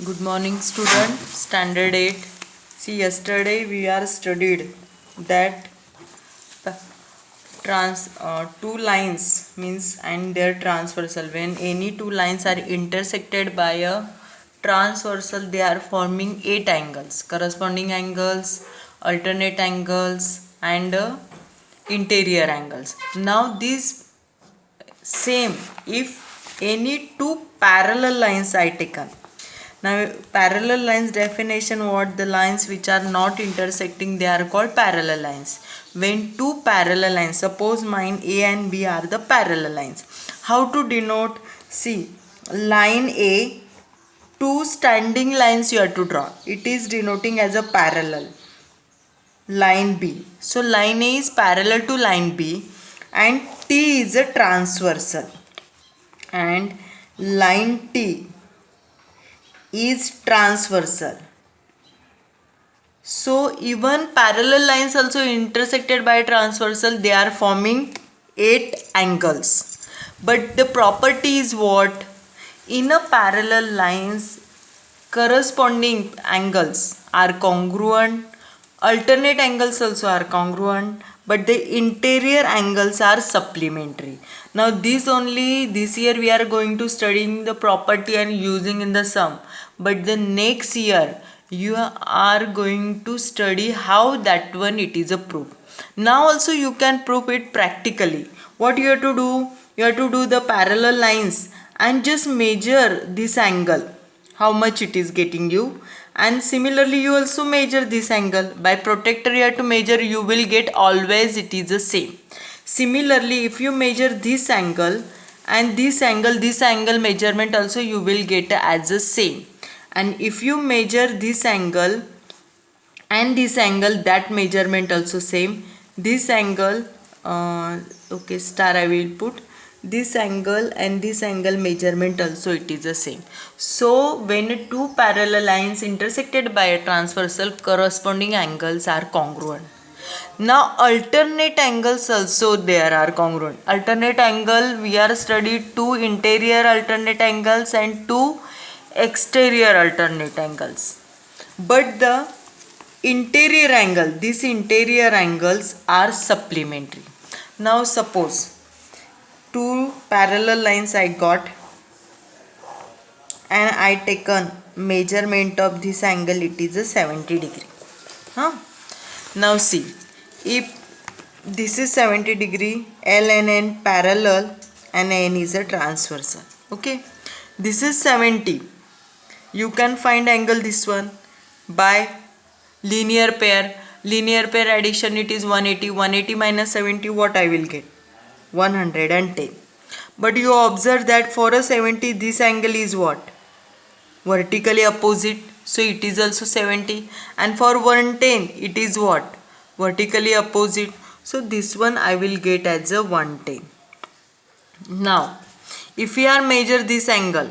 Good morning, student. Standard 8. See, yesterday we are studied that two lines means and their transversal. When any two lines are intersected by a transversal, they are forming 8 angles, corresponding angles, alternate angles, and interior angles. Now, these same if any two parallel lines are taken. Now parallel lines definition, what the lines which are not intersecting, they are called parallel lines. When two parallel lines, suppose mine A and B are the parallel lines. How to denote? See, line A, two standing lines you have to draw. It is denoting as a parallel. Line B. So line A is parallel to line B and T is a transversal. And line T is transversal. So even parallel lines also intersected by transversal, they are forming 8 angles. But the property is what? In a parallel lines, corresponding angles are congruent, alternate angles also are congruent, but the interior angles are supplementary. Now this year we are going to studying the property and using in the sum, but the next year you are going to study how that one it is a proof. Now also you can prove it practically. What you have to do? You have to do the parallel lines and just measure this angle, how much it is getting you, and similarly you also measure this angle. By protector you have to measure, you will get always it is the same. Similarly if you measure this angle and this angle measurement also you will get as the same. And if you measure this angle and this angle, that measurement also same. This angle okay, star I will put, this angle and this angle measurement also it is the same. So when two parallel lines intersected by a transversal, corresponding angles are congruent. Now alternate angles also there are congruent. Alternate angle, we are studied two interior alternate angles and two exterior alternate angles. But the interior angle, these interior angles are supplementary. Now suppose two parallel lines I got and I taken measurement of this angle, it is a 70 degree. Now see, if this is 70 degree, L and N parallel and N is a transversal. Okay, this is 70. You can find angle this one by linear pair. Linear pair addition, it is 180. 180 minus 70, what I will get? 110. But you observe that for a 70 this angle is what? Vertically opposite, so it is also 70. And for 110 it is what? Vertically opposite, so this one I will get as a 110. Now if we are measure this angle,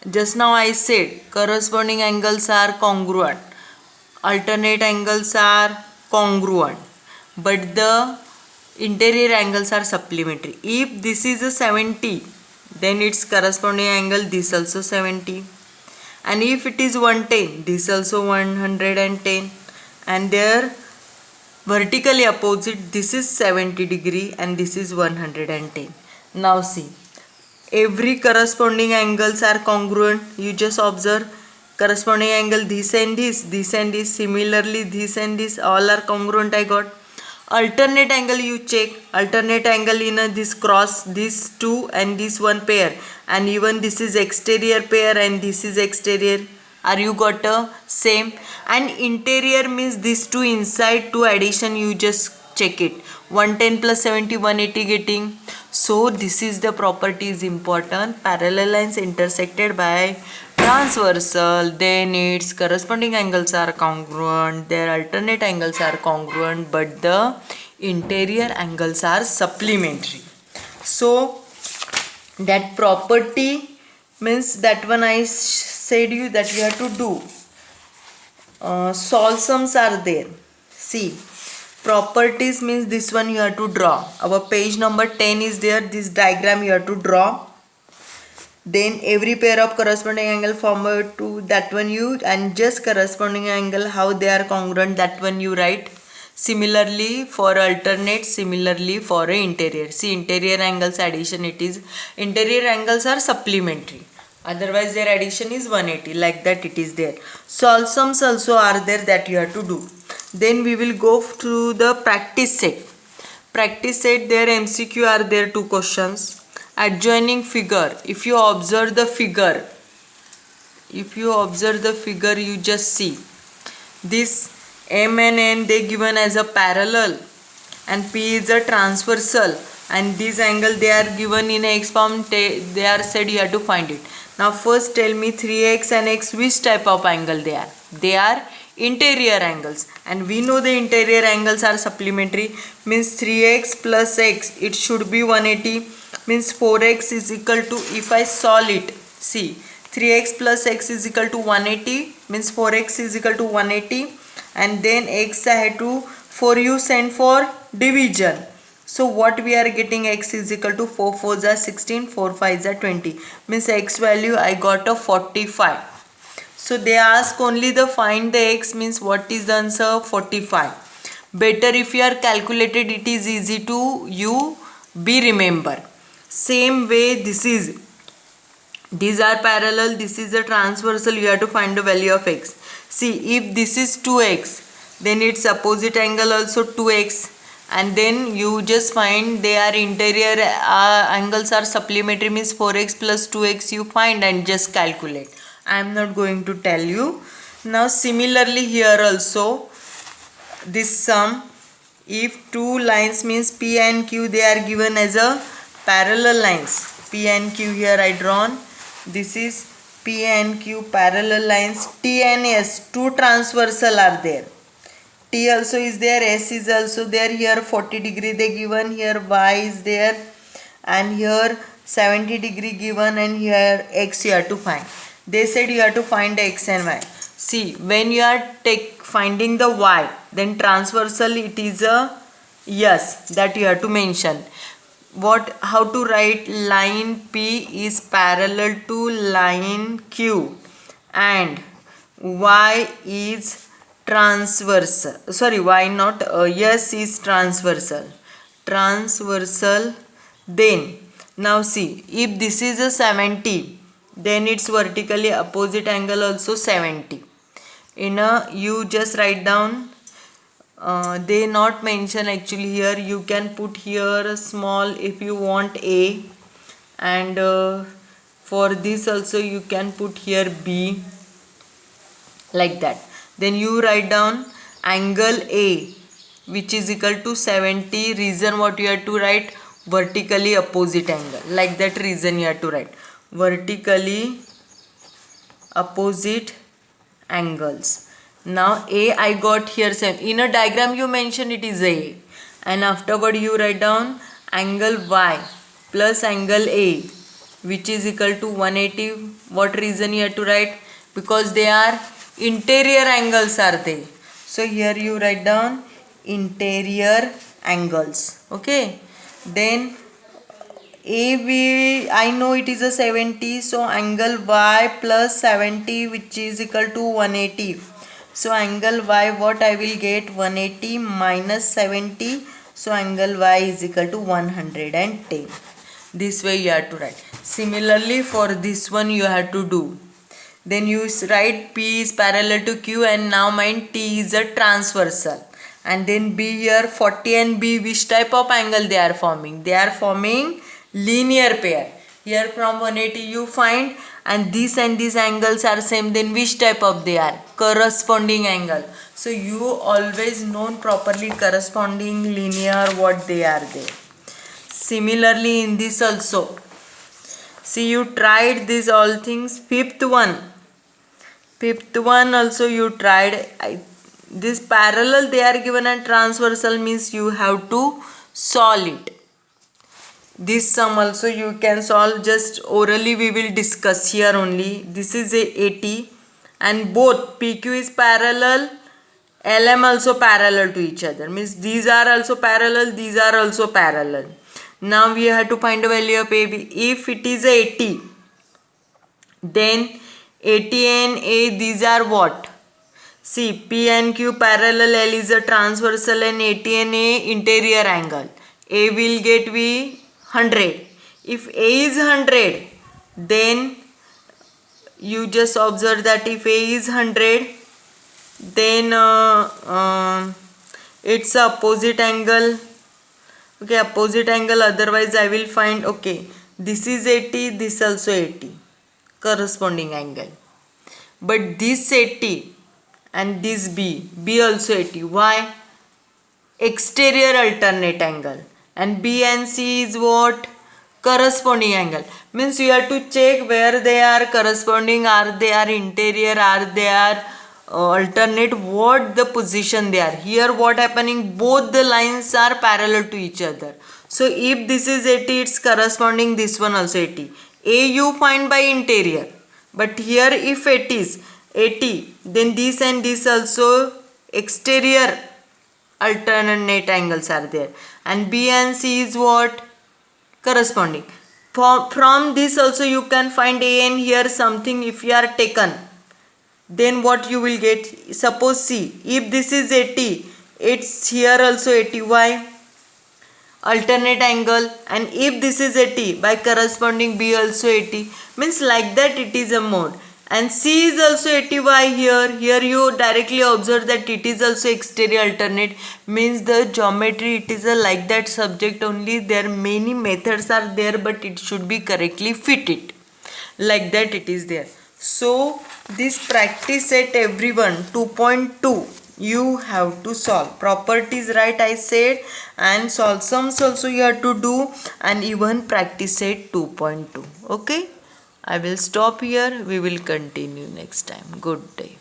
just now I said corresponding angles are congruent, alternate angles are congruent, but the interior angles are supplementary. If this is a 70, then its corresponding angle this also 70, and if it is 110, this also 110, and their vertically opposite, this is 70 degree and this is 110. Now see, every corresponding angles are congruent. You just observe corresponding angle this and this, similarly this and this, all are congruent I got. Alternate angle you check, alternate angle in this cross, this two and this one pair, and even this is exterior pair and this is exterior. Are you got a same? And interior means this two inside two addition, you just check it, 110 plus 70, 180 getting. So this is the property is important. Parallel lines intersected by transversal, then its corresponding angles are congruent, their alternate angles are congruent, but the interior angles are supplementary. So that property means that one I said you that you have to do. Solve sums are there. See, properties means this one you have to draw. Our page number 10 is there. This diagram you have to draw. Then every pair of corresponding angle formed to that one you, and just corresponding angle how they are congruent, that one you write. Similarly for alternate, similarly for a interior. See, interior angles addition, it is interior angles are supplementary, otherwise their addition is 180, like that it is there. Solve sums also are there that you have to do. Then we will go through the practice set. Practice set, there MCQ are there, two questions. Adjoining figure, if you observe the figure, you just see this M and N, they given as a parallel and P is a transversal, and this angle they are given in a x form, they are said you have to find it. Now first tell me 3x and x, which type of angle they are? They are interior angles, and we know the interior angles are supplementary, means 3x plus x, it should be 180, means 4x is equal to, if I solve it, see 3x plus x is equal to 180, means 4x is equal to 180, and then x I had to for use and for division. So what we are getting, x is equal to 4 4s are 16, 4 5s are 20, means x value I got a 45. So they ask only the find the x, means what is the answer? 45. Better if you are calculated, it is easy to you be remember. Same way these are parallel, this is a transversal, you have to find the value of x. See, if this is 2x, then its opposite angle also 2x, and then you just find they are interior angles are supplementary, means 4x plus 2x you find and just calculate. I am not going to tell you. Now similarly here also, this sum, if two lines means P and Q, they are given as a parallel lines. P and Q here I drawn. This is P and Q parallel lines. T and S, two transversal are there. T also is there, S is also there. Here 40 degree they given, here Y is there, and here 70 degree given, and here X you have to find. They said you have to find X and Y. See, when you are finding the Y, then transversal it is a yes, that you have to mention. How to write? Line P is parallel to line Q and Y is transversal. Sorry, Y not, yes is transversal. Then now see, if this is a 70, then its vertically opposite angle also 70. You just write down, they not mention actually here, you can put here a small if you want A, and for this also you can put here B, like that. Then you write down angle A, which is equal to 70. Reason what you have to write? Vertically opposite angle, like that reason you have to write vertically opposite angles. Now A I got here, same in a diagram you mention it is A, and afterward you write down angle Y plus angle A, which is equal to 180. What reason you have to write? Because they are interior angles are they. So here you write down interior angles. Okay. Then AB, I know it is a 70, so angle Y plus 70, which is equal to 180. So angle Y, what I will get? 180 minus 70. So angle Y is equal to 110. This way you have to write. Similarly for this one you have to do. Then you write P is parallel to Q, and now mind T is a transversal. And then B here, 40 and B, which type of angle they are forming? They are forming linear pair. Here from 180 you find, and these angles are same, then which type of they are? Corresponding angle. So you always know properly corresponding linear what they are there. Similarly in this also, see you tried these all things. Fifth one also you tried. This parallel they are given, and transversal means you have to solve it. This sum also you can solve, just orally we will discuss here only. This is a 80, and both PQ is parallel, LM also parallel to each other, means these are also parallel, these are also parallel. Now we have to find the value of AB. If it is 80, Then AT and A, these are what? See, P and Q parallel, L is a transversal, and AT and A interior angle. A will get be 100. If A is 100, then you just observe that if A is 100, then it's a opposite angle. Okay, opposite angle, otherwise I will find, okay, this is 80, this also 80, corresponding angle. But this 80 and this B also 80. Why? Exterior alternate angle. And B and C is what? Corresponding angle. Means you have to check where they are corresponding, are they are interior, are they are alternate, what the position they are. Here what happening, both the lines are parallel to each other. So if this is 80, it's corresponding this one also 80. A you find by interior. But here if it is 80, then this and this also exterior alternate angles are there. And B and C is what? Corresponding. From this also you can find A and here something if you are taken. Then what you will get? Suppose C. If this is 80, it's here also 80. Why? Alternate angle. And if this is 80, by corresponding B also 80. Means like that it is a mode. And C is also 80. Why here? Here you directly observe that it is also exterior alternate. Means the geometry, it is a like that subject only. There many methods are there, but it should be correctly fitted. Like that it is there. So this practice set everyone 2.2 you have to solve. Properties, right, I said, and solve sums also you have to do, and even practice set 2.2. Okay, I will stop here. We will continue next time. Good day.